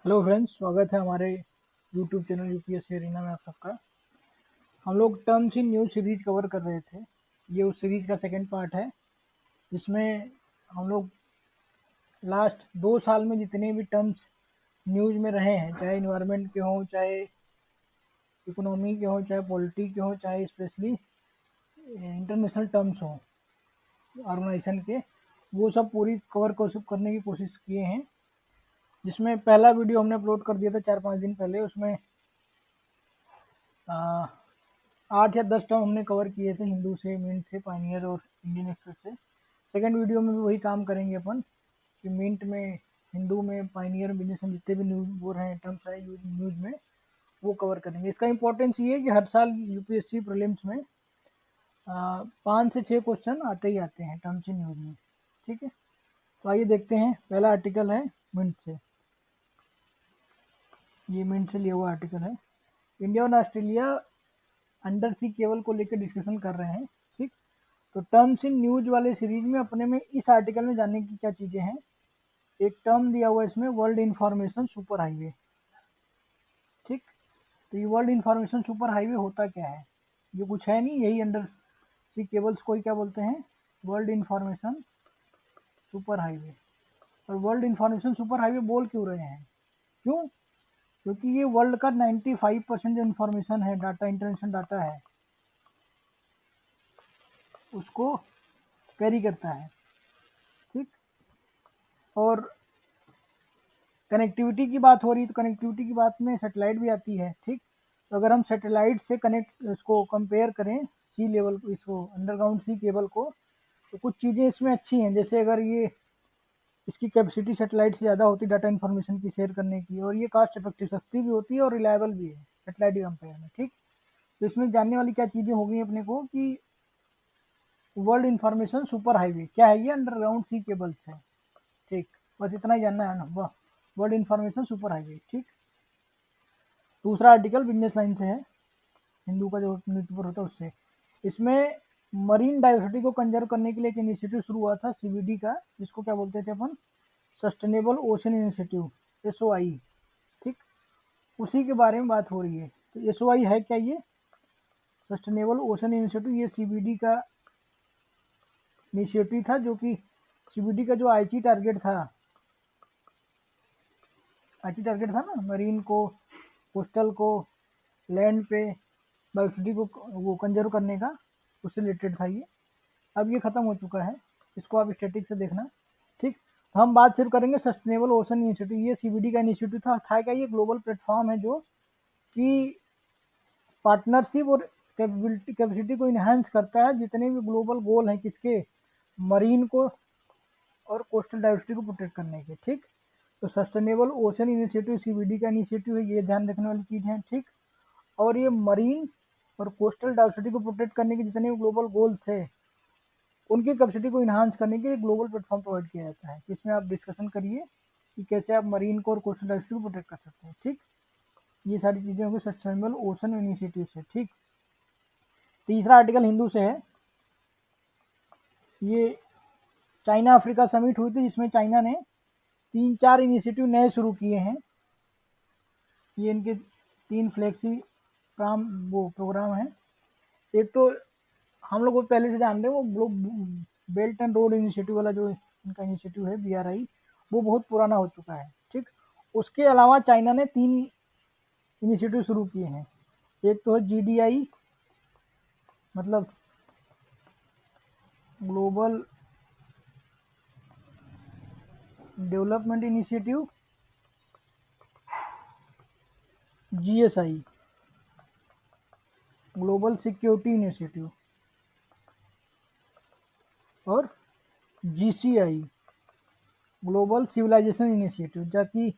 Hello friends, स्वागत है हमारे यूट्यूब चैनल यूपीएससी अरीना में आप सबका। हम लोग terms in news series cover कर रहे थे। ये उस सीरीज का सेकंड पार्ट है जिसमें हम लोग लास्ट 2 साल में जितने भी टर्म्स न्यूज़ में रहे हैं, चाहे इन्वायरमेंट के हों, चाहे इकोनॉमी के हों, चाहे पॉलिटी के हों, चाहे स्पेशली इंटरनेशनल टर्म्स हों ऑर्गेनाइजेशन के, वो सब पूरी कवर करने की कोशिश किए हैं। जिसमें पहला वीडियो हमने अपलोड कर दिया था 4-5 दिन पहले। उसमें 8 या 10 टर्म हमने कवर किए थे, हिंदू से, मिंट से, पाइनियर और इंडियन एक्सप्रेस से। सेकंड वीडियो में भी वही काम करेंगे अपन कि मिंट में, हिंदू में, पाइनियर, बिजनेस में जितने भी न्यूज वो रहे टर्म्स है न्यूज में, वो कवर करेंगे। इसका इंपॉर्टेंस ये है कि हर साल यूपीएससी प्रीलिम्स में 5 से 6 क्वेश्चन आते ही आते हैं टर्म्स इन न्यूज में। ठीक है, तो आइए देखते हैं। पहला आर्टिकल है मिंट से। ये मिंट से लिया हुआ आर्टिकल है। इंडिया और ऑस्ट्रेलिया अंडर सी केबल को लेकर डिस्कशन कर रहे हैं। ठीक, तो टर्म्स इन न्यूज वाले सीरीज में अपने में इस आर्टिकल में जानने की क्या चीजें हैं। एक टर्म दिया हुआ है इसमें, वर्ल्ड इंफॉर्मेशन सुपर हाईवे। ठीक, तो ये वर्ल्ड इंफॉर्मेशन सुपर हाईवे होता क्या है? ये कुछ है नहीं, यही अंडर सी केबल्स को ही क्या बोलते हैं, वर्ल्ड इंफॉर्मेशन सुपर हाईवे। और वर्ल्ड इंफॉर्मेशन सुपर हाईवे बोल क्यों रहे हैं? क्यों? क्योंकि ये वर्ल्ड का 95% जो इंफॉर्मेशन है, डाटा, इंटरनेशनल डाटा है, उसको कैरी करता है। ठीक, और कनेक्टिविटी की बात हो रही है, तो कनेक्टिविटी की बात में सैटेलाइट भी आती है। ठीक, तो अगर हम सैटेलाइट से कनेक्ट इसको कंपेयर करें, सी लेवल को, इसको अंडरग्राउंड सी केबल को, तो कुछ चीज़ें इसमें अच्छी हैं। जैसे अगर ये इसकी कैपेसिटी सैटेलाइट से ज़्यादा होती डाटा इन्फॉर्मेशन की शेयर करने की, और ये कॉस्ट इफेक्टिव, सस्ती भी होती है और रिलायबल भी है सैटेलाइट के कंपेयर में। ठीक, तो इसमें जानने वाली क्या चीज़ें हो गई अपने को कि वर्ल्ड इन्फॉर्मेशन सुपर हाईवे क्या है, ये अंडरग्राउंड सी केबल्स है। ठीक, बस इतना ही जानना है ना, वाह, वर्ल्ड इन्फॉर्मेशन सुपर हाईवे। ठीक, दूसरा आर्टिकल बिजनेस लाइन से है, हिंदू का जो न्यूज़पेपर होता है उससे। इसमें मरीन डाइवर्सिटी को कंजर्व करने के लिए एक इनिशिएटिव शुरू हुआ था, सीबीडी का, जिसको क्या बोलते थे अपन, सस्टेनेबल ओशन इनिशिएटिव, एसओआई। ठीक, उसी के बारे में बात हो रही है। तो एसओआई है क्या? ये सस्टेनेबल ओशन इनिशिएटिव, ये सीबीडी का इनिशिएटिव था, जो कि सीबीडी का जो आईटी टारगेट था, आईटी टारगेट था ना, मरीन को, कोस्टल को, लैंड पे बायोसिटी को वो कंजर्व करने का, उससे रिलेटेड था ये। अब ये खत्म हो चुका है, इसको आप स्टैटिक से देखना। ठीक, तो हम बात सिर्फ करेंगे सस्टेनेबल ओशन इनिशिएटिव। ये सीबीडी का इनिशिएटिव था क्या? ये ग्लोबल प्लेटफॉर्म है जो कि पार्टनरशिप और कैपेसिटी को इन्हांस करता है, जितने भी ग्लोबल गोल हैं किसके, मरीन को और कोस्टल डाइवर्सिटी को प्रोटेक्ट करने के। ठीक, तो सस्टेनेबल ओशन इनिशिएटिव सीबीडी का इनिशिएटिव है, ये ध्यान रखने वाली चीज़ है। ठीक, और ये मरीन और कोस्टल डाइवर्सिटी को प्रोटेक्ट करने के जितने भी ग्लोबल गोल्स थे, उनकी कैपेसिटी को इन्हांस करने के लिए ग्लोबल प्लेटफॉर्म प्रोवाइड किया जाता है। इसमें आप डिस्कशन करिए कि कैसे आप मरीन को और कोस्टल डाइवर्सिटी को प्रोटेक्ट कर सकते हैं। ठीक, ये सारी चीज़ें होंगी सस्टेनेबल ओशन इनिशिएटिव से। ठीक, तीसरा आर्टिकल हिंदू से है। ये चाइना अफ्रीका समिट हुई थी, जिसमें चाइना ने 3-4 इनिशिएटिव नए शुरू किए हैं। ये इनके 3 फ्लैगशिप काम वो प्रोग्राम है। एक तो हम लोग वो पहले से जानते हैं, वो बेल्ट एंड रोड इनिशिएटिव वाला जो इनका इनिशिएटिव है, बीआरआई, वो बहुत पुराना हो चुका है। ठीक, उसके अलावा चाइना ने 3 इनिशिएटिव शुरू किए हैं। एक तो है जीडीआई, मतलब global development initiative, GSI, global security initiative, और जीसीआई, ग्लोबल सिविलाइजेशन इनिशिएटिव, ताकि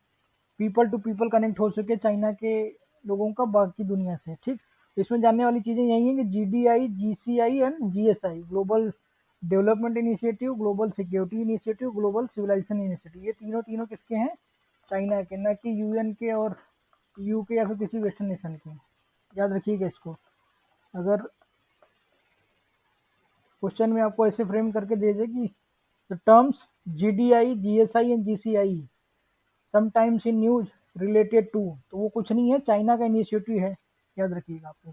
पीपल टू पीपल कनेक्ट हो सके चाइना के लोगों का बाकी दुनिया से। ठीक, इसमें जानने वाली चीज़ें यही हैं कि GDI, GCI and GSI, global development initiative, global security initiative, global civilization initiative, ये तीनों तीनों किसके हैं? चाइना के, न कि यूएन के और यूके या फिर किसी वेस्टर्न नेशन के। याद रखिएगा इसको। अगर क्वेश्चन में आपको ऐसे फ्रेम करके दे दे कि the terms GDI, GSI and GCI sometimes in news related to, तो वो कुछ नहीं है, चाइना का इनिशिएटिव है, याद रखिएगा आपको,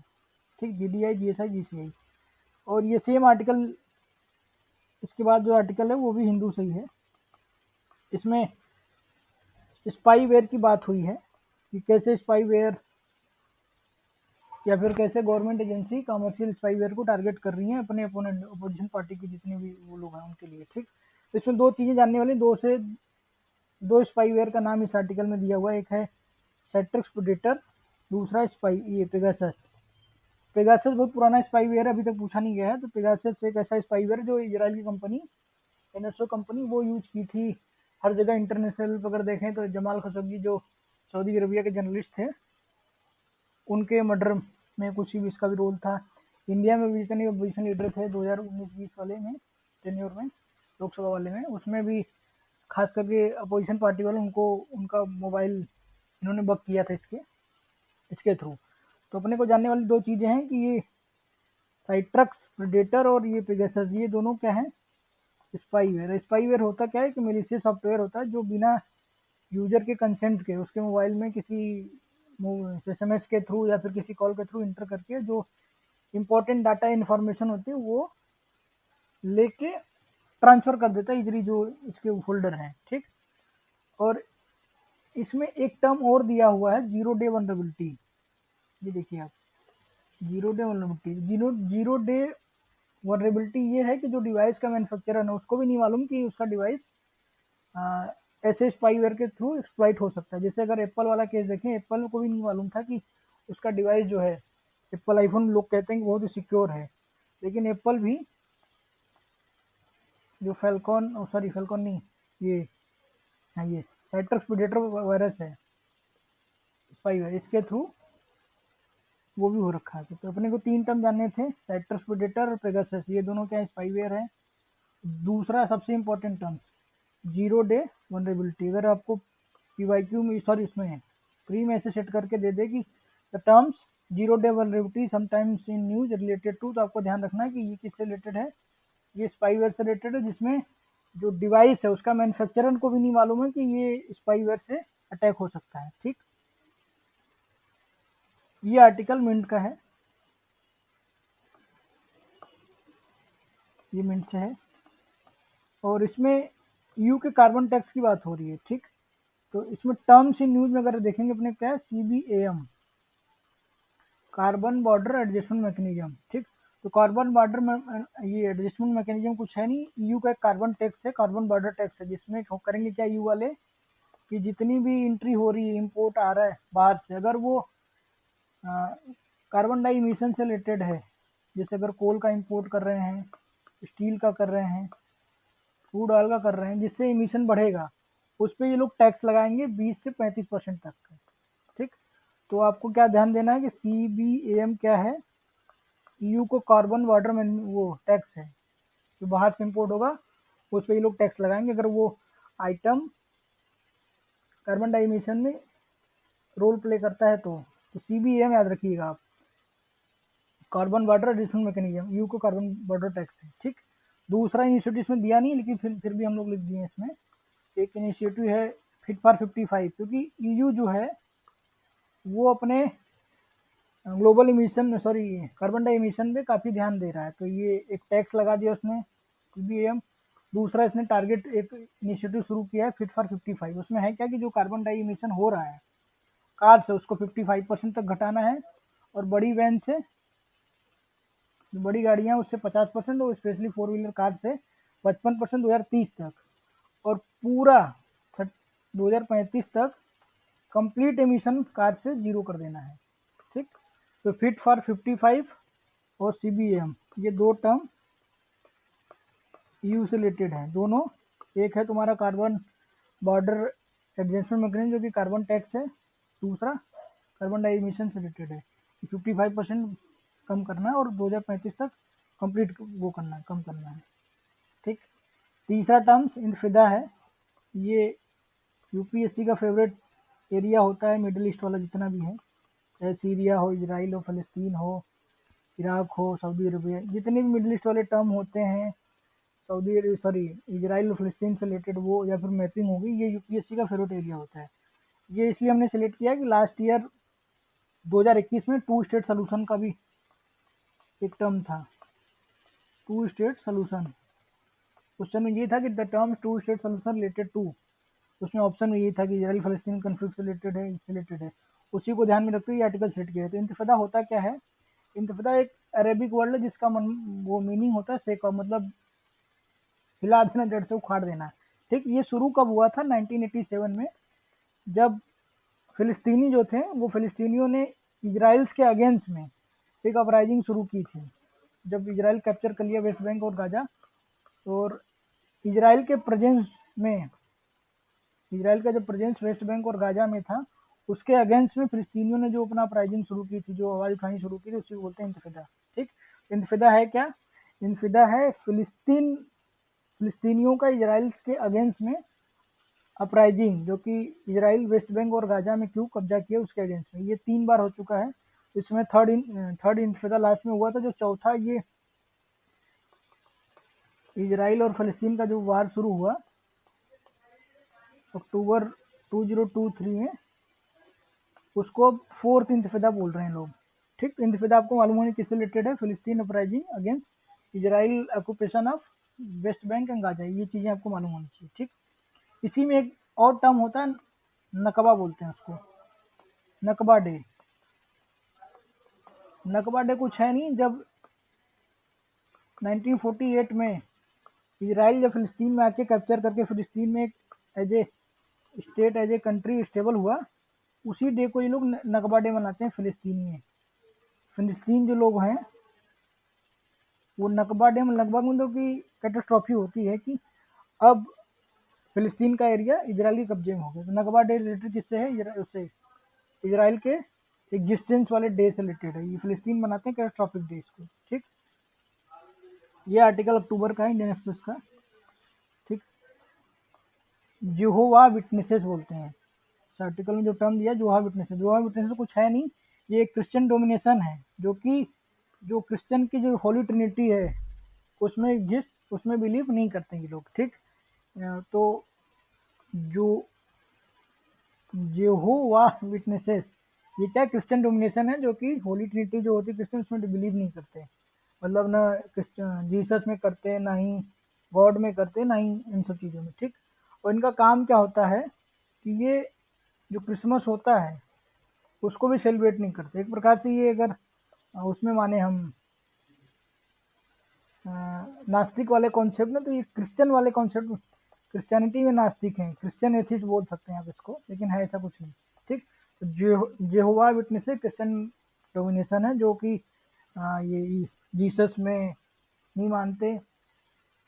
ठीक। GDI, GSI, GCI। और ये सेम आर्टिकल, इसके बाद जो आर्टिकल है वो भी हिंदू से ही है। इसमें स्पाईवेयर की बात हुई है कि कैसे स्पाईवेयर या फिर कैसे गवर्नमेंट एजेंसी कमर्शियल स्पाईवेयर को टारगेट कर रही है अपने अपोनेंट, अपोजिशन पार्टी की जितने भी वो लोग हैं उनके लिए, ठीक। तो इसमें दो चीज़ें जानने वाली, दो स्पाईवेयर का नाम इस आर्टिकल में दिया हुआ है। एक है सेट्रिक्स प्रेडेटर, दूसरा स्पाई ये पेगासस। पेगासस बहुत पुराना स्पाईवेयर अभी तक पूछा नहीं गया है। तो पेगासस एक ऐसा स्पाईवेयर जो इजराइल की कंपनी NSO कंपनी वो यूज की थी हर जगह इंटरनेशनल। अगर देखें तो जमाल खशोगी जो सऊदी अरबिया के जर्नलिस्ट थे, उनके मर्डर में कुछ भी इसका भी रोल था। इंडिया में भी जितने अपोजिशन लीडर थे 2019-20 वाले में, टेन्योर में, लोकसभा वाले में, उसमें भी खास करके अपोजिशन पार्टी वाले उनको उनका मोबाइल इन्होंने बक किया था इसके थ्रू। तो अपने को जानने वाली दो चीज़ें हैं कि ये साइट्रक्स प्रेडेटर और ये पेगासस, ये दोनों क्या है, स्पाईवेयर। स्पाईवेयर होता क्या है कि मेलिशियस सॉफ्टवेयर होता है जो बिना यूजर के कंसेंट के उसके मोबाइल में किसी SMS के थ्रू या फिर किसी कॉल के थ्रू इंटर करके जो इंपॉर्टेंट डाटा इन्फॉर्मेशन होती है वो लेके ट्रांसफर कर देता है इजली जो इसके फोल्डर हैं, ठीक। और इसमें एक टर्म और दिया हुआ है, जीरो डे वनरेबिलिटी। ये देखिए आप, zero day vulnerability, zero day vulnerability ये है कि जो डिवाइस का मैन्युफैक्चरर है उसको भी नहीं मालूम कि उसका डिवाइस ऐसे स्पाईवेयर के थ्रू एक्सप्लॉइट हो सकता है। जैसे अगर एप्पल वाला केस देखें, एप्पल को भी नहीं मालूम था कि उसका डिवाइस जो है, एप्पल आईफोन लोग कहते हैं कि बहुत ही सिक्योर है, लेकिन एप्पल भी जो फैल्कॉन नहीं, ये हाँ, ये साइट्रस प्रेडेटर वायरस है स्पाईवेयर, इसके थ्रू वो भी हो रखा है। तो अपने को तीन टर्म जानने थे, साइट्रस प्रेडेटर और पेगासस, ये दोनों क्या स्पाईवेयर है। दूसरा सबसे important term, zero day vulnerability. अगर आपको PYQ में, सॉरी इसमें प्री में ऐसे सेट करके दे दे कि the terms zero day vulnerability sometimes in news related to, तो आपको ध्यान रखना है कि ये किससे रिलेटेड है, ये स्पाईवेयर से रिलेटेड है जिसमें जो डिवाइस है उसका मैन्युफैक्चरर को भी नहीं मालूम है कि ये स्पाईवेयर से अटैक हो सकता है, ठीक। ये आर्टिकल मिंट का है, ये मिंट से है, और इसमें EU के कार्बन टैक्स की बात हो रही है, ठीक। तो इसमें टर्म्स इन न्यूज में अगर देखेंगे अपने क्या है, CBAM, carbon border adjustment mechanism, ठीक। तो कार्बन बॉर्डर में ये एडजस्टमेंट मैकेनिज्म कुछ है नहीं, EU का एक कार्बन टैक्स है, कार्बन बॉर्डर टैक्स है, जिसमें करेंगे क्या EU वाले कि जितनी भी एंट्री हो रही है, इंपोर्ट आ रहा है बाहर से, अगर वो कार्बन डाई इमिशन से रिलेटेड है, जैसे अगर कोल का इंपोर्ट कर रहे हैं, स्टील का कर रहे हैं, क्रूड ऑयल का कर रहे हैं, जिससे इमिशन बढ़ेगा उस पर ये लोग टैक्स लगाएंगे 20 से 35% तक का, ठीक। तो आपको क्या ध्यान देना है कि CBAM क्या है, EU को कार्बन बॉर्डर में वो टैक्स है, जो बाहर से इंपोर्ट होगा उस पर ये लोग टैक्स लगाएंगे अगर वो आइटम कार्बन डाई इमिशन में रोल प्ले करता है तो CBAM याद रखिएगा आप, carbon border adjustment mechanism, EU को कार्बन बॉर्डर टैक्स है, ठीक। दूसरा इनिशिएटिव इसमें दिया नहीं, लेकिन फिर भी हम लोग लिख दिए इसमें। एक इनिशिएटिव है फिट फॉर 55, क्योंकि EU जो है वो अपने global emission, sorry carbon di emission पे काफ़ी ध्यान दे रहा है, तो ये एक टैक्स लगा दिया उसने, CBAM। दूसरा इसने टारगेट एक इनिशिएटिव शुरू किया है फिट फॉर 55, उसमें है क्या कि जो कार्बन डाई इमिशन हो रहा है कार से उसको 55% तक घटाना है, और बड़ी वैन से, जो बड़ी गाड़ियां उससे 50%, और स्पेशली 4 व्हीलर कार से 55% 2030 तक, और पूरा 2035 तक कंप्लीट एमिशन कार से जीरो कर देना है, ठीक। तो फिट फॉर 55 और CBAM, ये दो टर्म EU से रिलेटेड हैं दोनों। एक है तुम्हारा कार्बन बॉर्डर एडजस्टमेंट मैकेनिज्म जो कि कार्बन टैक्स है, दूसरा कार्बन डाई इमिशन से रिलेटेड है, 55% कम करना है और 2035 तक कंप्लीट वो करना है, कम करना है, ठीक। तीसरा टर्म्स इंफ्रादा है, ये UPSC का फेवरेट एरिया होता है, मिडिल ईस्ट वाला जितना भी है, चाहे सीरिया हो, इजराइल हो, फ़लस्तीन हो, इराक हो, सऊदी अरबिया, जितने भी मिडिल ईस्ट वाले टर्म होते हैं, इजराइल और फ़लस्तीन से रिलेटेड वो या फिर मैपिंग होगी, ये UPSC का फेवरेट एरिया होता है। ये इसलिए हमने सेलेक्ट किया कि लास्ट ईयर 2021 में टू स्टेट सोल्यूशन का भी एक टर्म था, टू स्टेट सोल्यूशन। क्वेश्चन में ये था कि the term two state solution related to, उसमें ऑप्शन में ये था कि इजराइल फलस्तीन कन्फ्लिक्ट से रिलेटेड है, इससे रिलेटेड है। उसी को ध्यान में रखते हुए ये आर्टिकल सेट किया है। तो इंतफादा होता क्या है? इंतफादा एक अरेबिक वर्ड है जिसका वो मीनिंग होता है सेक ऑफ, मतलब हिला देना, जड़ से उखाड़ देना। ठीक, ये शुरू कब हुआ था? 1987 में, जब फिलिस्तीनी जो थे वो फिलिस्तीनियों ने इजराइल के अगेंस्ट में एक अपराइजिंग शुरू की थी। जब इजराइल कैप्चर कर लिया वेस्ट बैंक और गाजा, और इजराइल के प्रेजेंस में, इजराइल का जो प्रेजेंस वेस्ट बैंक और गाजा में था, उसके अगेंस्ट में फिलिस्तीनियों ने जो अपना अपराइजिंग शुरू की थी, जो आवाज उठानी शुरू की थी, उसी को बोलते हैं इंतफादा। ठीक, इंतफादा है क्या? इंतफादा है फिलिस्तीनियों का इजराइल के अगेंस्ट में अपराइजिंग, जो कि इजराइल वेस्ट बैंक और गाजा में क्यों कब्जा किया उसके अगेंस्ट में। ये 3 बार हो चुका है। इसमें थर्ड इंतफादा लास्ट में हुआ था। जो चौथा, ये इजराइल और फलस्तीन का जो वार शुरू हुआ अक्टूबर 2023 में, उसको फोर्थ इंतफादा बोल रहे हैं लोग। ठीक, इंतफादा आपको मालूम होनी किससे रिलेटेड है? फिलिस्तीन uprising against Israel occupation of West Bank and Gaza, ये चीज़ें आपको मालूम होनी चाहिए। ठीक, इसी में एक और टर्म होता है, नकबा बोलते हैं उसको, नकबा डे। नकबा डे कुछ है नहीं, जब 1948 में इजराइल जब फिलिस्तीन में आके कैप्चर करके फिलिस्तीन में एक as a state, as a country stable हुआ, उसी डे को ये लोग नकबा डे मनाते हैं फिलिस्तीन में। फिलिस्तीन जो लोग हैं वो नकबा डे में, लगभग मतलब की कैटास्ट्रॉफी होती है कि अब फिलिस्तीन का एरिया इजराइल के कब्जे में हो गया। तो नकबा डे रिलेटेड किससे है? उससे, इजराइल के एग्जिस्टेंस वाले डे से रिलेटेड है। ये फिलिस्तीन मनाते हैं कैटास्ट्रॉफिक डेज को। ठीक, ये आर्टिकल अक्टूबर का है इंडियन एक्सप्रेस का। ठीक, जेहोवा विटनेसेस बोलते हैं इस आर्टिकल में, जो टर्म दिया जेहोवा विटनेसेस। जेहोवा विटनेसेस कुछ है नहीं, ये एक क्रिश्चियन डोमिनेशन है, जो कि जो क्रिश्चियन की जो होली ट्रिनिटी है उसमें उसमें बिलीव नहीं करते ये लोग। ठीक, तो जो जेहोवा विटनेसेस, ये क्या क्रिश्चियन डोमिनेशन है, जो कि होली ट्रिनिटी जो होती है क्रिश्चियन, उसमें बिलीव नहीं करते। मतलब ना क्रिश्चियन जीसस में करते, ना ही गॉड में करते, ना ही इन सब चीज़ों में। ठीक, और इनका काम क्या होता है कि ये जो क्रिसमस होता है उसको भी सेलिब्रेट नहीं करते। एक प्रकार से ये, अगर उसमें माने हम नास्तिक वाले कॉन्सेप्ट में, तो ये क्रिश्चियन वाले कॉन्सेप्ट, क्रिश्चियनिटी में नास्तिक हैं, क्रिश्चियन एथिस्ट बोल सकते हैं आप इसको, लेकिन है ऐसा कुछ नहीं। ठीक, तो जेहोवा विटनेस क्रिश्चियन डोमिनेशन है, जो कि ये जीसस में नहीं मानते,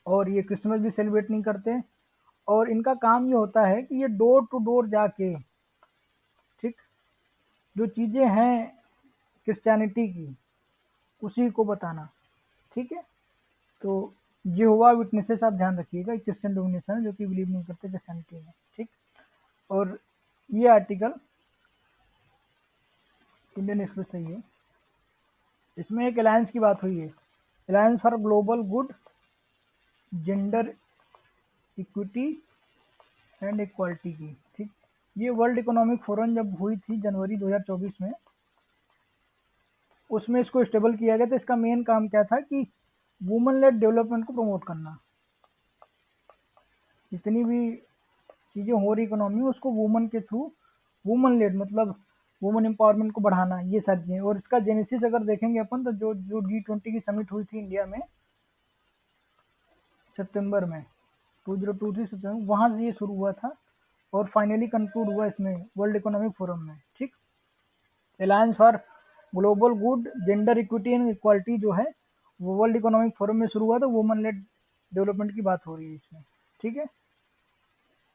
और ये क्रिसमस भी सेलिब्रेट नहीं करते। और इनका काम ये होता है कि ये डोर टू डोर जाके, ठीक, जो चीज़ें हैं क्रिश्चियनिटी की उसी को बताना। ठीक है, तो जेहोवा विटनेसेस आप ध्यान रखिएगा, क्रिश्चियन डोमिनेशन है, जो कि बिलीव नहीं करते क्रिश्चियनिटी में। ठीक, और ये आर्टिकल इंडियन एक्सप्रेस सही है। इसमें एक अलायंस की बात हुई है, alliance for global good, gender equity and equality की। ठीक, ये वर्ल्ड इकोनॉमिक फोरम जब हुई थी जनवरी 2024 में, उसमें इसको स्टेबल किया गया था। इसका मेन काम क्या था कि वुमन लेड डेवलपमेंट को प्रमोट करना। जितनी भी चीज़ें हो रही इकोनॉमी में, उसको वुमन के थ्रू, वुमन लेड मतलब वुमन एम्पावरमेंट को बढ़ाना, ये सारी चीज़ें। और इसका जेनेसिस अगर देखेंगे अपन, तो जो जो G20 की समिट हुई थी इंडिया में सितंबर में 2023 सितंबर, वहाँ से ये शुरू हुआ था और फाइनली कंक्लूड हुआ इसमें वर्ल्ड इकोनॉमिक फोरम में। ठीक, alliance for global good, gender equity and equality जो है वो वर्ल्ड इकोनॉमिक फोरम में शुरू हुआ था। वुमन लेड डेवलपमेंट की बात हो रही है इसमें। ठीक है,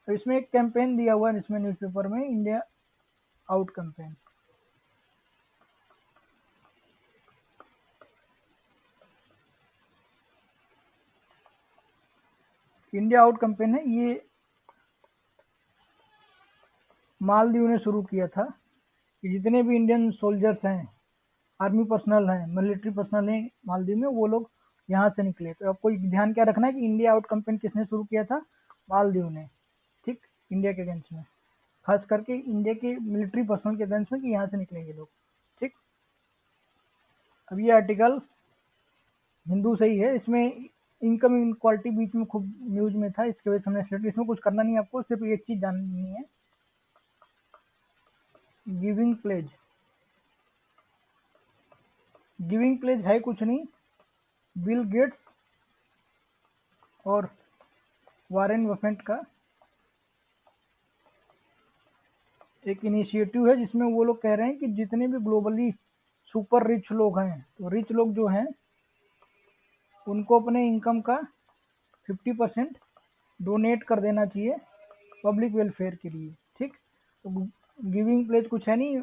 तो इसमें एक कैंपेन दिया हुआ है इसमें न्यूज़पेपर में, India out campaign. India out campaign है, ये मालदीव ने शुरू किया था कि जितने भी इंडियन सोल्जर्स हैं, आर्मी पर्सनल हैं, मिलिट्री पर्सनल हैं मालदीव में, वो लोग यहाँ से निकले। तो आपको ध्यान क्या रखना है कि इंडिया आउट कैंपेन किसने शुरू किया था? मालदीव ने। ठीक, इंडिया के अगेंस्ट में। खास करके इंडिया के मिलिट्री पर्सनल के अगेंस्ट में कि यहाँ से निकलेंगे लोग। ठीक, अब ये आर्टिकल हिंदू से ही है, इसमें इनकम इनक्वालिटी बीच में खूब न्यूज में था, इसके वजह से हमने सेलेक्ट। इसमें कुछ करना नहीं आपको, सिर्फ एक चीज जाननी है, गिविंग प्लेज। गिविंग प्लेज है कुछ नहीं, बिल गेट्स और वारेन बफेट का एक इनिशिएटिव है, जिसमें वो लोग कह रहे हैं कि जितने भी ग्लोबली सुपर रिच लोग हैं, तो रिच लोग जो हैं उनको अपने इनकम का 50% डोनेट कर देना चाहिए पब्लिक वेलफेयर के लिए। ठीक, तो गिविंग प्लेज कुछ है नहीं,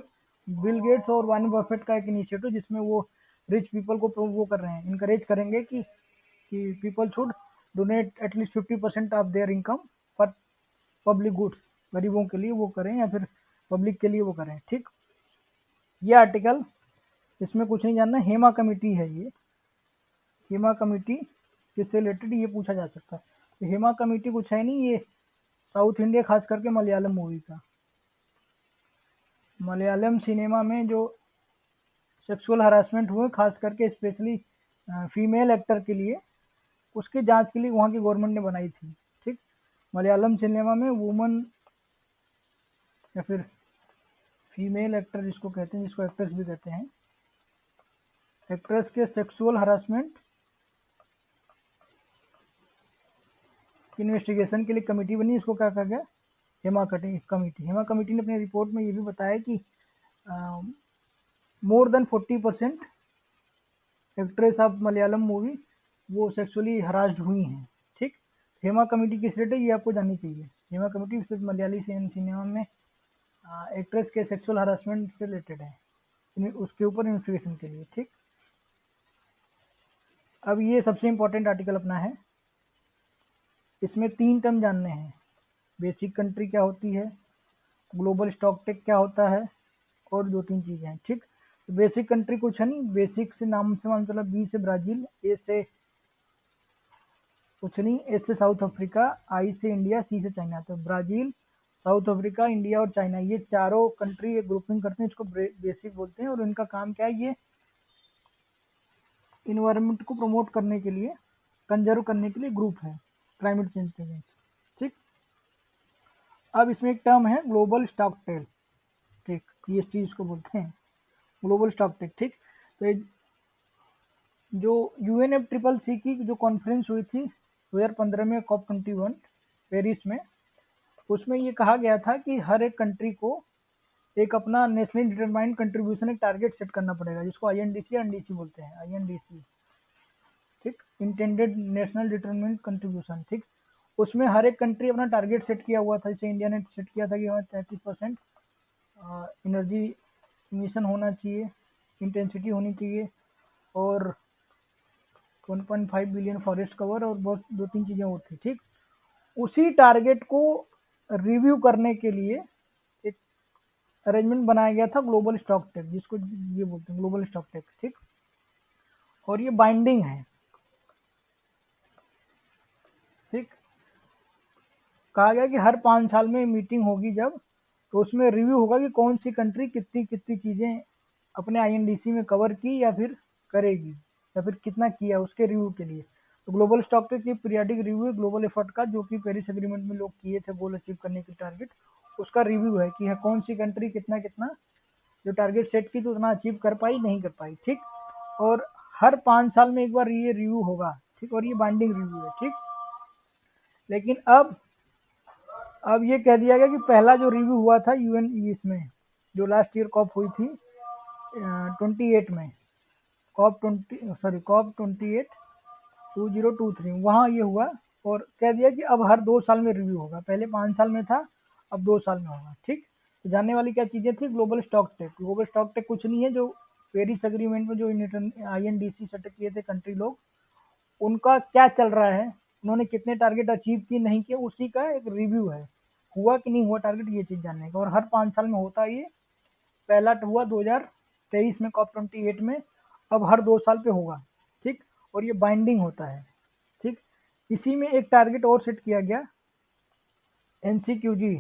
बिल गेट्स और वारेन बफेट का एक इनिशिएटिव, जिसमें वो रिच पीपल को वो कर रहे हैं, इनकरेज करेंगे कि people should donate at least 50% of their income for public goods, गरीबों के लिए वो करें या फिर पब्लिक के लिए वो करें। ठीक, ये आर्टिकल, इसमें कुछ नहीं जानना, हेमा कमेटी है ये। हेमा कमेटी किससे रिलेटेड ये पूछा जा सकता है। तो हेमा कमेटी कुछ है नहीं, ये साउथ इंडिया खास करके मलयालम मूवी का, मलयालम सिनेमा में जो सेक्सुअल हरासमेंट हुए खास करके स्पेशली फीमेल एक्टर के लिए, उसकी जांच के लिए वहाँ की गवर्नमेंट ने बनाई थी। ठीक, मलयालम सिनेमा में वुमन या फिर फीमेल एक्टर जिसको कहते हैं, जिसको एक्ट्रेस भी कहते हैं, एक्ट्रेस के सेक्सुअल हरासमेंट इन्वेस्टिगेशन के लिए कमेटी बनी, इसको क्या कहा गया, हेमा कमेटी। हेमा कमेटी ने अपनी रिपोर्ट में ये भी बताया कि more than 40% actress of Malayalam movie वो सेक्सुअली हरास्ड हुई हैं। ठीक, हेमा कमेटी किस रिलेटेड ये आपको जाननी चाहिए। हेमा कमेटी सिर्फ मलयाली सिनेमा में एक्ट्रेस के सेक्सुअल हरासमेंट से रिलेटेड है, उसके ऊपर इन्वेस्टिगेशन के लिए। ठीक, अब ये सबसे इंपॉर्टेंट आर्टिकल अपना है, इसमें 3 टर्म जानने हैं, बेसिक कंट्री क्या होती है, ग्लोबल स्टॉक टेक क्या होता है, और 2-3 चीजें हैं। ठीक, तो बेसिक कंट्री कुछ है नहीं, बेसिक से नाम से मान चला, बी से ब्राजील, ए से कुछ नहीं, एस से साउथ अफ्रीका, आई से इंडिया, सी से चाइना। तो ब्राजील, साउथ अफ्रीका, इंडिया और चाइना, ये चारों कंट्री एक ग्रुपिंग करते हैं, इसको बेसिक बोलते हैं। और इनका काम क्या है, ये इन्वायरमेंट को प्रमोट करने के लिए, कंजर्व करने के लिए ग्रुप है क्लाइमेट चेंज के अगेंस्ट। ठीक, अब इसमें एक टर्म है ग्लोबल स्टॉक टेक। ठीक, ये चीज को बोलते हैं ग्लोबल स्टॉक टेक। ठीक, तो जो UNFCCC की जो कॉन्फ्रेंस हुई थी 2015 में, COP21 पेरिस में, उसमें ये कहा गया था कि हर एक कंट्री को एक अपना नेशनली डिटरमाइंड कंट्रीब्यूशन, एक टारगेट सेट करना पड़ेगा, जिसको INDC NDC बोलते हैं, INDC। ठीक, इंटेंडेड नेशनल डिटरमाइंड कंट्रीब्यूशन। ठीक, उसमें हर एक कंट्री अपना टारगेट सेट किया हुआ था, जैसे इंडिया ने सेट किया था कि हमें 33% एनर्जी इमिशन होना चाहिए, इंटेंसिटी होनी चाहिए, और 1.5 बिलियन फॉरेस्ट कवर, और बहुत 2-3 चीजें और थी। ठीक, उसी टारगेट को रिव्यू करने के लिए एक अरेंजमेंट बनाया गया था, ग्लोबल स्टॉक टेक, जिसको ये बोलते हैं ग्लोबल स्टॉक टेक। ठीक, और ये बाइंडिंग है। ठीक, कहा गया कि हर 5 साल में मीटिंग होगी जब, तो उसमें रिव्यू होगा कि कौन सी कंट्री कितनी कितनी चीजें अपने INDC में कवर की या फिर करेगी, या फिर कितना किया, उसके रिव्यू के लिए। तो ग्लोबल स्टॉक टेक की पीरियडिक रिव्यू ग्लोबल एफर्ट का, जो कि पेरिस एग्रीमेंट में लोग किए थे गोल अचीव करने के टारगेट, उसका रिव्यू है कि कौन सी कंट्री कितना कितना जो टारगेट सेट की तो उतना अचीव कर पाई, नहीं कर पाई। ठीक, और हर 5 साल में एक बार ये रिव्यू होगा। ठीक, और ये बाइंडिंग रिव्यू है। ठीक, लेकिन अब ये कह दिया गया कि पहला जो रिव्यू हुआ था UN इसमें, जो लास्ट ईयर कॉप हुई थी 28 में, COP28 2023, वहाँ ये हुआ, और कह दिया कि अब हर 2 साल में रिव्यू होगा, पहले 5 साल में था, अब 2 साल में होगा। ठीक, तो जानने वाली क्या चीजें थी, global stocktake. Global stocktake कुछ नहीं है, जो पेरिस एग्रीमेंट में जो INDC सेट किए थे कंट्री लोग, उनका क्या चल रहा है, उन्होंने कितने टारगेट अचीव किए नहीं किए, उसी का एक रिव्यू है, हुआ कि नहीं हुआ टारगेट, ये चीज जानने का। और हर 5 साल में होता है ये, पहला हुआ 2023 में COP28 में, अब हर 2 साल पे होगा। ठीक, और ये बाइंडिंग होता है। ठीक, इसी में एक टारगेट और सेट किया गया, NCQG,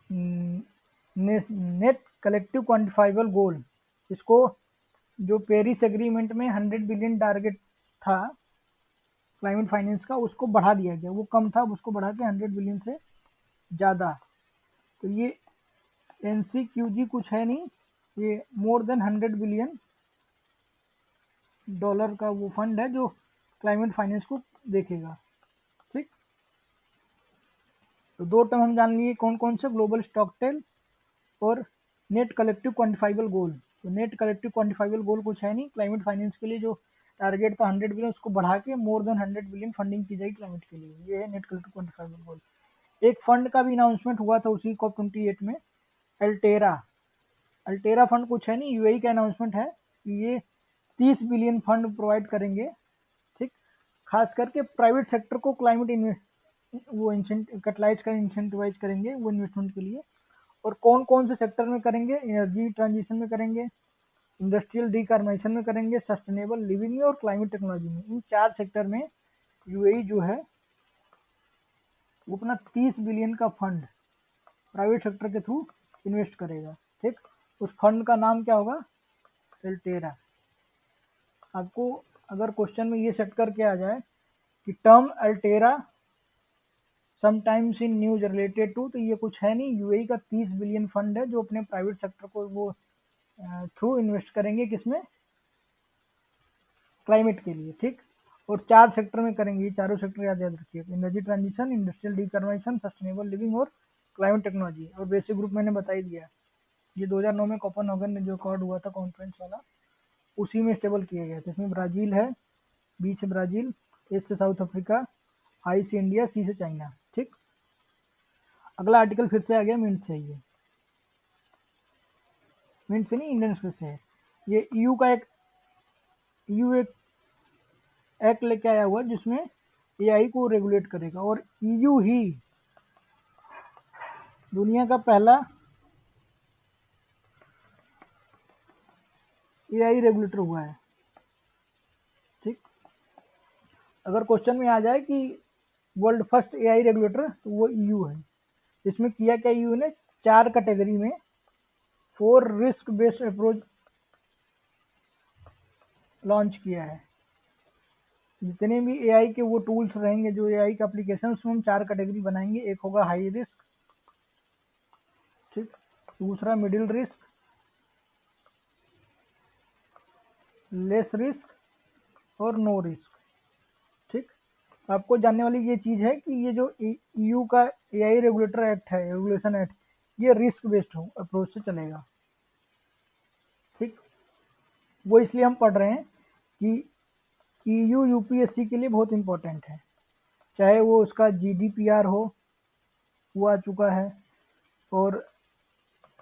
नेट कलेक्टिव क्वांटिफाइबल गोल, इसको जो पेरिस एग्रीमेंट में 100 बिलियन टारगेट था क्लाइमेट फाइनेंस का, उसको बढ़ा दिया गया। वो कम था, उसको बढ़ा के 100 बिलियन से ज़्यादा। तो ये एनसीक्यूजी कुछ है नहीं, ये मोर देन 100 बिलियन डॉलर का वो फंड है जो क्लाइमेट फाइनेंस को देखेगा। ठीक, तो दो टर्म हम जान लिए कौन कौन से, ग्लोबल स्टॉकटेल और नेट कलेक्टिव क्वांटिफाइबल गोल। तो नेट कलेक्टिव क्वांटिफाइबल गोल कुछ है नहीं, क्लाइमेट फाइनेंस के लिए जो टारगेट था 100 बिलियन, उसको बढ़ा के मोर देन 100 बिलियन फंडिंग की जाएगी क्लाइमेट के लिए। ये है नेट कलेक्टिव क्वांटिफाइबल गोल। एक फंड का भी अनाउंसमेंट हुआ था उसी COP 28 में, अल्टेरा। अल्टेरा फंड कुछ है नहीं, यूएई का अनाउंसमेंट है कि ये 30 बिलियन फंड प्रोवाइड करेंगे। ठीक, खास करके प्राइवेट सेक्टर को क्लाइमेट वो कैटलाइज कर इंसेंटिवाइज करेंगे वो इन्वेस्टमेंट के लिए। और कौन कौन से सेक्टर में करेंगे, एनर्जी ट्रांजिशन में करेंगे, इंडस्ट्रियल डीकार्बोनाइजेशन में करेंगे, सस्टेनेबल लिविंग में और क्लाइमेट टेक्नोलॉजी में। इन 4 सेक्टर में यूएई जो है वो अपना 30 बिलियन का फंड प्राइवेट सेक्टर के थ्रू इन्वेस्ट करेगा। ठीक, उस फंड का नाम क्या होगा, अल्टेरा। आपको अगर क्वेश्चन में ये सेट करके आ जाए कि term Altera sometimes in news related to, तो ये कुछ है नहीं, यूएई का 30 बिलियन फंड है जो अपने प्राइवेट सेक्टर को वो थ्रू इन्वेस्ट करेंगे, किसमें, क्लाइमेट के लिए। ठीक, और 4 सेक्टर में करेंगे, ये चारों सेक्टर याद याद रखिए, energy transition, industrial decarbonisation, sustainable living और क्लाइमेट टेक्नोलॉजी। और बेसिक ग्रुप मैंने बता ही दिया, ये 2009 में कोपेनहेगन में जो अकॉर्ड हुआ था कॉन्फ्रेंस वाला, उसी में स्टेबल किए गए थे। इसमें ब्राजील है, बी से ब्राजील, ए से साउथ अफ्रीका, आई से इंडिया, सी से चाइना। ठीक, अगला आर्टिकल फिर से आ गया मिनट से, ये मिनट से नहीं, इंडियन एक्सप्रेस से है। ये ईयू का एक एक्ट लेके आया हुआ जिसमें एआई को रेगुलेट करेगा, और ईयू ही दुनिया का पहला एआई रेगुलेटर हुआ है। ठीक, अगर क्वेश्चन में आ जाए कि वर्ल्ड फर्स्ट एआई रेगुलेटर, तो वो ईयू है। इसमें किया क्या ईयू ने, 4 कैटेगरी में 4 रिस्क बेस्ड अप्रोच लॉन्च किया है। जितने भी एआई के वो टूल्स रहेंगे, जो एआई के एप्लीकेशन, उसमें हम 4 कैटेगरी बनाएंगे। एक होगा हाई रिस्क, ठीक, दूसरा मिडिल रिस्क, लेस रिस्क और नो रिस्क। ठीक, आपको जानने वाली ये चीज़ है कि ये जो ईयू का एआई रेगुलेटर एक्ट है, रेगुलेशन एक्ट, ये रिस्क बेस्ड अप्रोच से चलेगा। ठीक, वो इसलिए हम पढ़ रहे हैं कि ईयू यूपीएससी के लिए बहुत इंपॉर्टेंट है। चाहे वो उसका जीडीपीआर हो, वो आ चुका है, और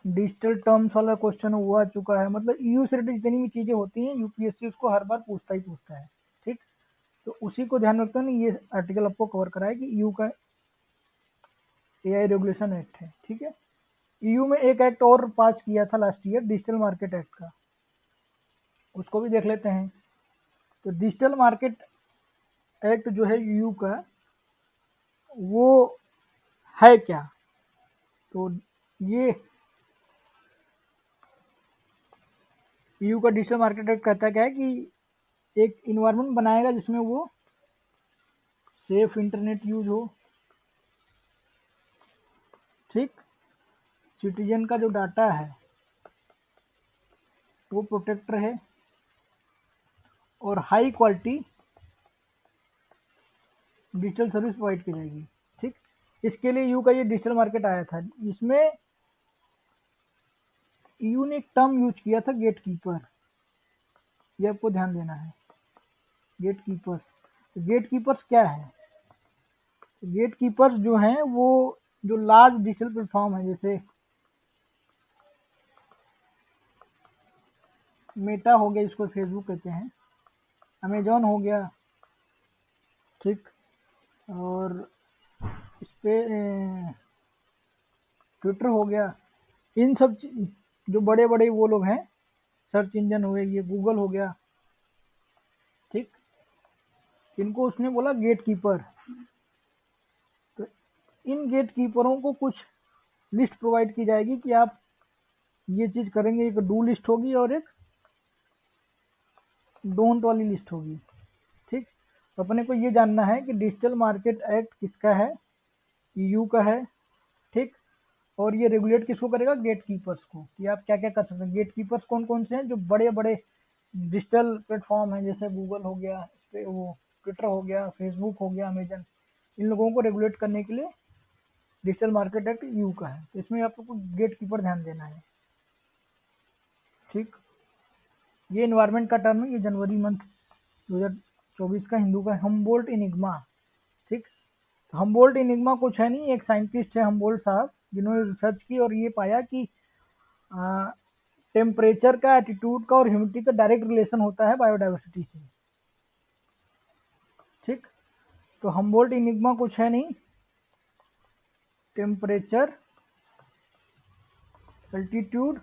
डिजिटल टर्म्स वाला क्वेश्चन वो आ चुका है। मतलब ईयू से रिलेटेड जितनी भी चीज़ें होती हैं, यूपीएससी उसको हर बार पूछता ही पूछता है। ठीक, तो उसी को ध्यान रखते हुए ये आर्टिकल आपको कवर करा है कि ईयू का एआई रेगुलेशन एक्ट है। ठीक है, ईयू में एक एक्ट और पास किया था last year, digital market act का, उसको भी देख लेते हैं। तो डिजिटल मार्केट एक्ट जो है ईयू का, वो है क्या, तो ये ईयू का डिजिटल मार्केट एक्ट कहता क्या है कि एक इन्वायरमेंट बनाएगा जिसमें वो सेफ इंटरनेट यूज हो। ठीक, सिटीजन का जो डाटा है वो प्रोटेक्ट रहे, और high quality digital service provide की जाएगी। ठीक, इसके लिए ईयू का ये डिजिटल मार्केट आया था। इसमें ईयू ने एक टर्म यूज किया था, गेट कीपर, ये आपको ध्यान देना है। गेट कीपर्स, तो गेट कीपर्स क्या है, गेट कीपर्स जो हैं वो जो लार्ज डिजिटल प्लेटफॉर्म है, जैसे मेटा हो गया, इसको फेसबुक कहते हैं, अमेजॉन हो गया, ठीक, और इस पे ट्विटर हो गया, इन सब जो बड़े बड़े वो लोग हैं, सर्च इंजन हुए, ये गूगल हो गया। ठीक, इनको उसने बोला गेट कीपर। तो इन गेट कीपरों को कुछ लिस्ट प्रोवाइड की जाएगी कि आप ये चीज़ करेंगे। एक डू लिस्ट होगी और एक डोंट वाली लिस्ट होगी। ठीक, तो अपने को ये जानना है कि डिजिटल मार्केट एक्ट किसका है, ईयू का है। ठीक, और ये रेगुलेट किसको करेगा, गेट कीपर्स को, कि आप क्या क्या कर सकते हैं। गेट कीपर्स कौन कौन से हैं, जो बड़े बड़े डिजिटल प्लेटफॉर्म हैं, जैसे गूगल हो गया, वो ट्विटर हो गया, फेसबुक हो गया, अमेजन, इन लोगों को रेगुलेट करने के लिए डिजिटल मार्केट एक्ट यू का है। तो इसमें आपको गेट कीपर ध्यान देना है। ठीक, ये इन्वायरमेंट का टर्म है, ये जनवरी मंथ 2024 का हिंदू का हम्बोल्ट इनिग्मा। ठीक, हम्बोल्ट इनिग्मा कुछ है नहीं, एक साइंटिस्ट है हम्बोल्ट साहब, जिन्होंने रिसर्च की और ये पाया कि टेम्परेचर का, एटीट्यूड का और ह्यूमिडिटी का डायरेक्ट रिलेशन होता है बायोडाइवर्सिटी से। ठीक, तो हम्बोल्ट इनिग्मा कुछ है नहीं, टेम्परेचर, एल्टीट्यूड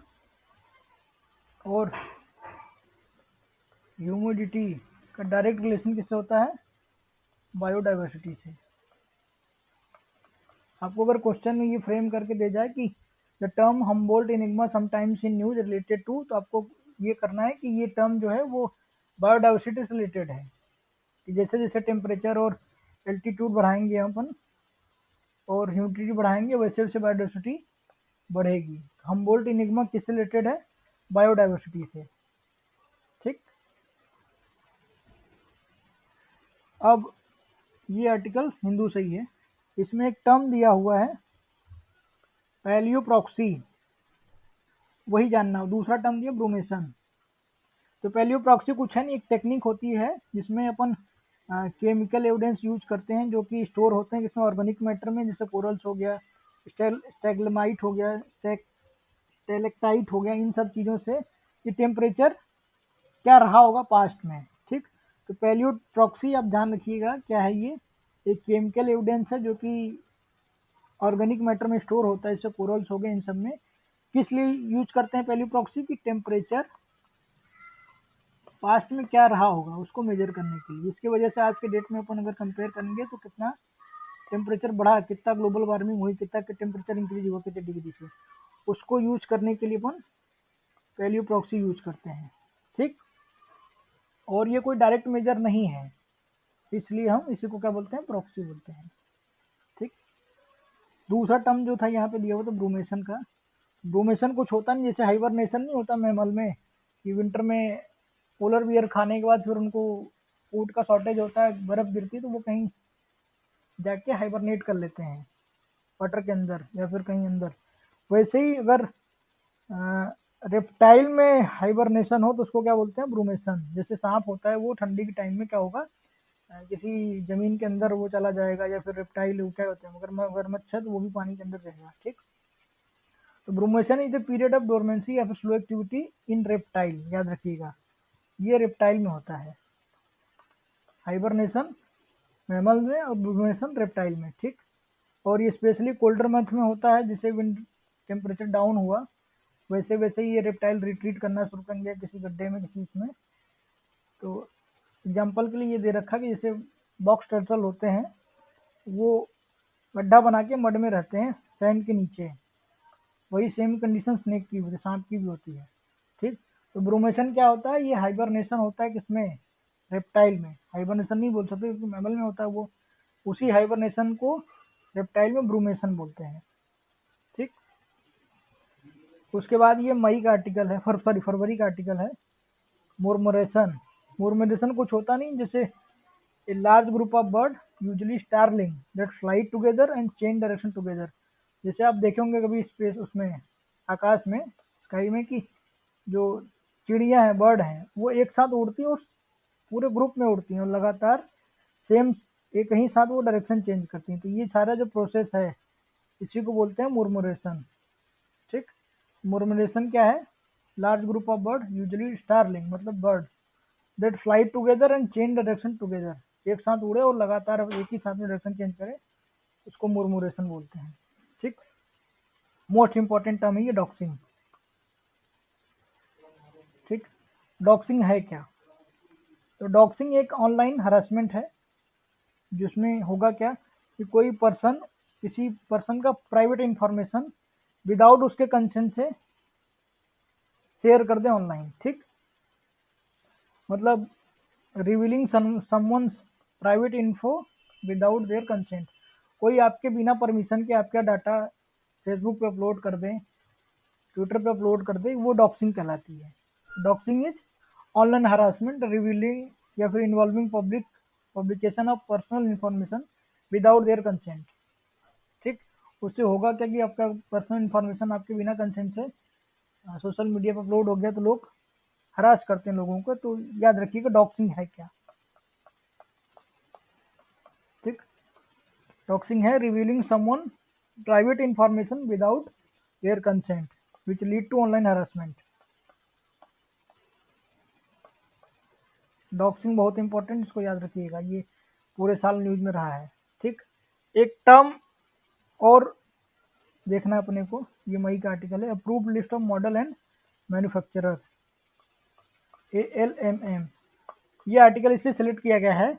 और ह्यूमिडिटी का डायरेक्ट रिलेशन किससे होता है, बायोडाइवर्सिटी से। आपको अगर क्वेश्चन में ये फ्रेम करके दे जाए कि the term Humboldt Enigma sometimes in news related to, तो आपको ये करना है कि ये टर्म जो है वो बायोडाइवर्सिटी से रिलेटेड है, कि जैसे जैसे टेम्परेचर और एल्टीट्यूड बढ़ाएंगे अपन और ह्यूमिडिटी बढ़ाएंगे, वैसे वैसे बायोडाइवर्सिटी बढ़ेगी। हम्बोल्ट इनिग्मा किससे रिलेटेड है, बायोडाइवर्सिटी से। ठीक, अब ये आर्टिकल हिंदू से ही है, इसमें एक टर्म दिया हुआ है पैलियो प्रॉक्सी, वही जानना। दूसरा टर्म दिया ब्रूमेशन। तो पैलियो प्रॉक्सी कुछ है नहीं, एक टेक्निक होती है जिसमें अपन केमिकल एविडेंस यूज करते हैं, जो कि स्टोर होते हैं जिसमें ऑर्गेनिक मैटर में, जैसे कोरल्स हो गया, स्टेगमाइट हो गया, स्टेलेक्टाइट हो गया, इन सब चीज़ों से कि टेम्परेचर क्या रहा होगा पास्ट में। ठीक, तो पैलियो प्रॉक्सी आप ध्यान रखिएगा क्या है ये, एक केमिकल एविडेंस है जो कि ऑर्गेनिक मैटर में स्टोर होता है, जैसे कोरल्स हो गए, इन सब में। किस लिए यूज करते हैं पैलियो प्रॉक्सी, की टेम्परेचर पास्ट में क्या रहा होगा उसको मेजर करने के लिए। इसकी वजह से आज के डेट में अपन अगर कंपेयर करेंगे तो कितना टेम्परेचर बढ़ा, कितना ग्लोबल वार्मिंग हुई, कितना टेम्परेचर इंक्रीज हुआ कितने डिग्री से, उसको यूज करने के लिए अपन पैलियो प्रॉक्सी यूज करते हैं। ठीक, और ये कोई डायरेक्ट मेजर नहीं है, इसलिए हम इसी को क्या बोलते हैं, प्रॉक्सी बोलते हैं। ठीक, दूसरा टर्म जो था यहाँ पे दिया हुआ था ब्रूमेशन का। ब्रूमेशन कुछ होता नहीं, जैसे हाइबरनेशन नहीं होता मैमल में, कि विंटर में पोलर बियर खाने के बाद फिर उनको फूड का शॉर्टेज होता है, बर्फ गिरती है तो वो कहीं जाके हाइबरनेट कर लेते हैं वाटर के अंदर या फिर कहीं अंदर। वैसे ही अगर रेप्टाइल में हाइबरनेशन हो तो उसको क्या बोलते हैं, ब्रूमेशन। जैसे सांप होता है, वो ठंडी के टाइम में क्या होगा, किसी जमीन के अंदर वो चला जाएगा, या फिर रेप्टाइल क्या होते हैं, मगरमच्छ है तो वो भी पानी के अंदर रहेगा। ठीक, तो brumation is the period of dormancy या फिर स्लो एक्टिविटी इन रेप्टाइल, याद रखिएगा ये रेप्टाइल में होता है, हाइबरनेशन मैमल में और ब्रूमेशन रेप्टाइल में। ठीक, और ये स्पेशली कोल्डर मंथ में होता है, जिससे विंड टेम्परेचर डाउन हुआ वैसे वैसे ही ये रेप्टाइल रिट्रीट करना शुरू कर गया किसी गड्ढे में, किसी इसमें। तो एग्जाम्पल के लिए ये दे रखा कि जैसे बॉक्स टर्टल होते हैं, वो गड्ढा बना के मड में रहते हैं सैंड के नीचे, वही सेम कंडीशन स्नेक की भी, सांप की भी होती है। ठीक, तो ब्रूमेशन क्या होता है, ये हाइबरनेशन होता है किसमें, रेप्टाइल में। हाइबरनेशन नहीं बोल सकते क्योंकि मैमल में होता है वो, उसी हाइबरनेशन को रेप्टाइल में ब्रूमेशन बोलते हैं। ठीक, उसके बाद ये मई का आर्टिकल है, फरवरी का आर्टिकल है, मुरमुरेशन। मुरमुरेशन कुछ होता नहीं, जैसे a large group of bird usually starling that fly together and change direction together. जैसे आप देखे होंगे कभी स्पेस उसमें, आकाश में, स्काई में, कि जो चिड़िया हैं, बर्ड हैं, वो एक साथ उड़ती हैं और पूरे ग्रुप में उड़ती हैं और लगातार सेम एक ही साथ वो डायरेक्शन चेंज करती हैं। तो ये सारा जो प्रोसेस है इसी को बोलते हैं मुरमुरेशन। ठीक, मुरमुरेशन क्या है, large group of bird usually starling मतलब bird that fly together and change direction together, एक साथ उड़े और लगातार एक ही साथ में डायरेक्शन चेंज करे, उसको मुरमुरेशन बोलते हैं। ठीक, मोस्ट इंपॉर्टेंट टर्म है ये डॉक्सिंग। ठीक, डॉक्सिंग है क्या, तो डॉक्सिंग एक ऑनलाइन हरासमेंट है, जिसमें होगा क्या कि कोई पर्सन किसी पर्सन का प्राइवेट इंफॉर्मेशन विदाउट उसके कंसेंट से शेयर कर दें ऑनलाइन। ठीक, मतलब revealing someone's private info without their consent, कोई आपके बिना परमिशन के आपका डाटा फेसबुक पे अपलोड कर दें, ट्विटर पे अपलोड कर दे, वो डॉक्सिंग कहलाती है। Doxing is online harassment revealing या फिर involving publication of personal information without their consent. ठीक, उससे होगा क्या कि आपका पर्सनल इंफॉर्मेशन आपके बिना कंसेंट से सोशल मीडिया पर अपलोड हो गया तो लोग हरास करते हैं लोगों को, तो याद रखिएगा डॉक्सिंग है क्या। ठीक, डॉक्सिंग है revealing someone private information without their consent which lead to online harassment. Doxxing बहुत इंपॉर्टेंट, इसको याद रखिएगा, ये पूरे साल न्यूज में रहा है। ठीक, एक टर्म और देखना है अपने को, ये मई का आर्टिकल है, approved list of model and manufacturer, ALMM। ये आर्टिकल इसलिए सेलेक्ट किया गया है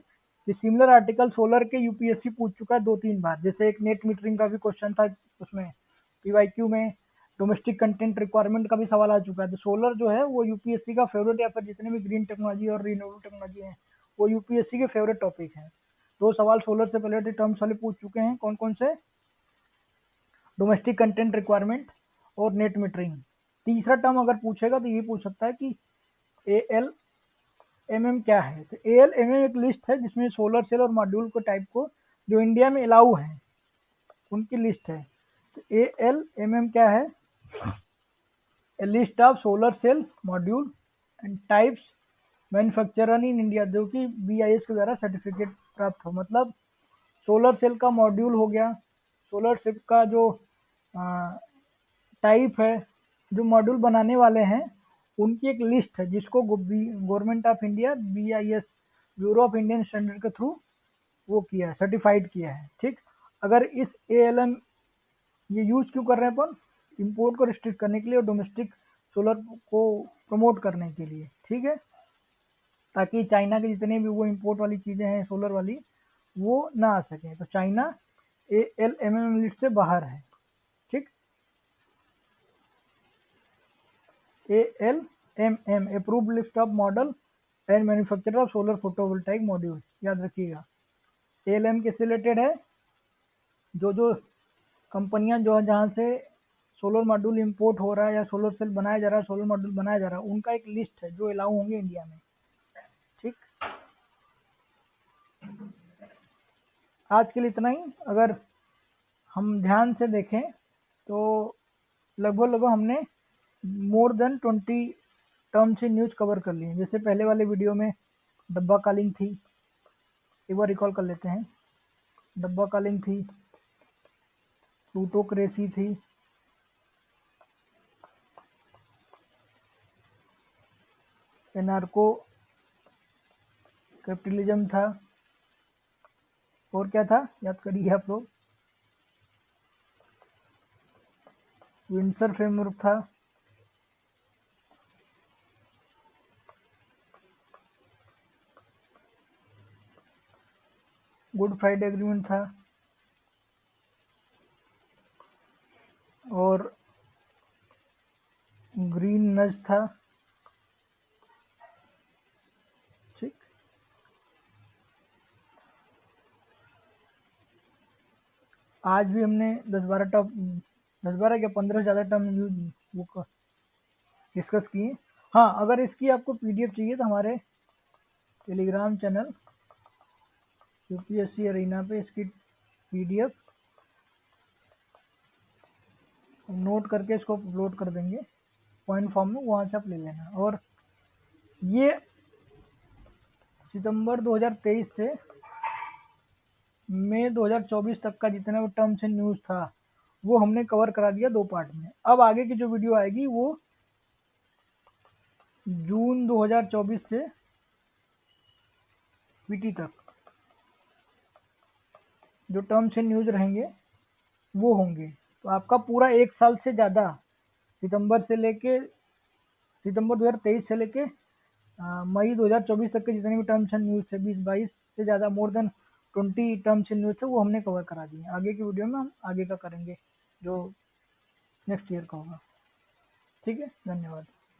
कि सिमिलर आर्टिकल सोलर के यूपीएससी पूछ चुका है 2-3 बार। जैसे एक नेट मीटरिंग का भी क्वेश्चन था, उसमें PYQ में डोमेस्टिक कंटेंट रिक्वायरमेंट का भी सवाल आ चुका है। तो सोलर जो है वो यूपीएससी का फेवरेट, या फिर जितने भी ग्रीन टेक्नोलॉजी और रिन्यूएबल टेक्नोलॉजी है वो यूपीएससी के फेवरेट टॉपिक है। 2 सवाल सोलर से पहले टर्म्स वाले पूछ चुके हैं, कौन कौन से, डोमेस्टिक कंटेंट रिक्वायरमेंट और नेट मीटरिंग। तीसरा टर्म अगर पूछेगा तो ये पूछ सकता है कि ALMM क्या है। तो ALMM एक लिस्ट है जिसमें सोलर सेल और मॉड्यूल को टाइप को जो इंडिया में अलाउ है उनकी लिस्ट है। तो ALMM क्या है, a list of solar cell module and types manufacturer in India, जो कि BIS के द्वारा सर्टिफिकेट प्राप्त हो। मतलब सोलर सेल का मॉड्यूल हो गया, सोलर सेल का जो टाइप है, जो मॉड्यूल बनाने वाले हैं उनकी एक लिस्ट है जिसको government of India BIS, bureau of Indian standard के थ्रू वो किया है, सर्टिफाइड किया है। ठीक, अगर इस ALM, ये यूज क्यों कर रहे हैं अपन, इंपोर्ट को रिस्ट्रिक्ट करने के लिए और डोमेस्टिक सोलर को प्रमोट करने के लिए। ठीक है, ताकि चाइना के जितने भी वो इंपोर्ट वाली चीज़ें हैं सोलर वाली वो ना आ सकें। तो चाइना ALMM लिस्ट से बाहर है। ठीक, ALMM approved list of model and manufacturer of solar photovoltaic module, याद रखिएगा। ALM किससे रिलेटेड है, जो कंपनियां जो है जहाँ से सोलर मॉड्यूल इंपोर्ट हो रहा है या सोलर सेल बनाया जा रहा है, सोलर मॉड्यूल बनाया जा रहा है, उनका एक लिस्ट है जो अलाउ होंगे इंडिया में। ठीक, आज के लिए इतना ही। अगर हम ध्यान से देखें तो लगभग हमने मोर देन 20 टर्म से न्यूज कवर कर लिए। जैसे पहले वाले वीडियो में डब्बा कॉलिंग थी, एक बार रिकॉल कर लेते हैं। डब्बा कॉलिंग थी, प्लूटोक्रेसी थी, एनार्को कैपिटलिज्म था, और क्या था याद करिए आप लोग, विंडसर फ्रेमवर्क था, गुड फ्राइडे एग्रीमेंट था, और ग्रीन नज था। ठीक, आज भी हमने 10-12 क्या 15 ज़्यादा टर्म यूज वो डिस्कस किए। हाँ, अगर इसकी आपको PDF चाहिए तो हमारे टेलीग्राम चैनल UPSC अरीना पे इसकी PDF नोट करके इसको अपलोड कर देंगे पॉइंट फॉर्म में, वहाँ से आप ले लेना। और ये सितंबर 2023 से मई 2024 तक का जितना भी टर्म्स एंड न्यूज़ था वो हमने कवर करा दिया 2 पार्ट में। अब आगे की जो वीडियो आएगी वो जून 2024 से PT तक जो टर्म्स एंड न्यूज़ रहेंगे वो होंगे। तो आपका पूरा 1 साल से ज़्यादा, सितंबर 2023 से लेके मई 2024 तक के जितने भी टर्म्स एंड न्यूज़ थे, 20-22 से ज़्यादा, more than 20 terms and news थे, वो हमने कवर करा दिए। आगे की वीडियो में हम आगे का करेंगे, जो नेक्स्ट ईयर का होगा। ठीक है, धन्यवाद।